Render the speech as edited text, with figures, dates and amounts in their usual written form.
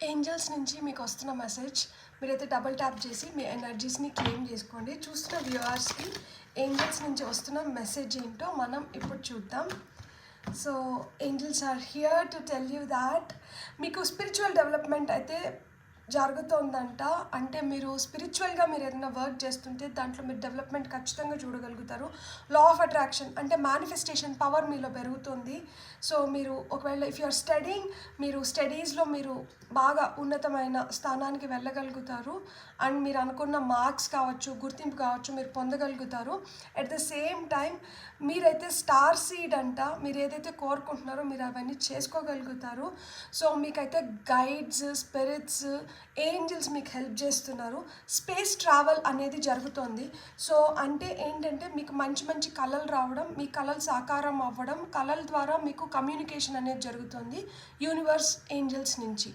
Angels నుంచి మీకు వస్తున్న మెసేజ్ మీరైతే డబుల్ ట్యాప్ చేసి మీ ఎనర్జీస్ని క్లెయిమ్ చేసుకోండి. చూస్తున్న వ్యూవర్స్కి ఏంజల్స్ నుంచి వస్తున్న మెసేజ్ ఏంటో మనం ఇప్పుడు చూద్దాం. So angels are here to tell you that మీకు స్పిరిచువల్ డెవలప్మెంట్ అయితే జరుగుతోందంట. అంటే మీరు స్పిరిచువల్గా మీరు ఏదైనా వర్క్ చేస్తుంటే దాంట్లో మీరు డెవలప్మెంట్ ఖచ్చితంగా చూడగలుగుతారు. లా ఆఫ్ అట్రాక్షన్ అంటే మేనిఫెస్టేషన్ పవర్ మీలో పెరుగుతుంది. సో మీరు ఒకవేళ ఇఫ్ యూఆర్ స్టడీయింగ్, మీరు స్టడీస్లో మీరు బాగా ఉన్నతమైన స్థానానికి వెళ్ళగలుగుతారు. అండ్ మీరు అనుకున్న మార్క్స్ కావచ్చు, గుర్తింపు కావచ్చు, మీరు పొందగలుగుతారు. అట్ ద సేమ్ టైం మీరైతే స్టార్ సీడ్ అంట, మీరు ఏదైతే కోరుకుంటున్నారో మీరు అవన్నీ చేసుకోగలుగుతారు. సో మీకైతే గైడ్స్, స్పిరిట్స్, ఏంజల్స్ మీకు హెల్ప్ చేస్తున్నారు. స్పేస్ ట్రావెల్ అనేది జరుగుతుంది. సో అంటే ఏంటంటే మీకు మంచి మంచి కళలు రావడం, మీ కళలు సాకారం అవ్వడం, కళల ద్వారా మీకు కమ్యూనికేషన్ అనేది జరుగుతుంది యూనివర్స్ ఏంజల్స్ నుంచి.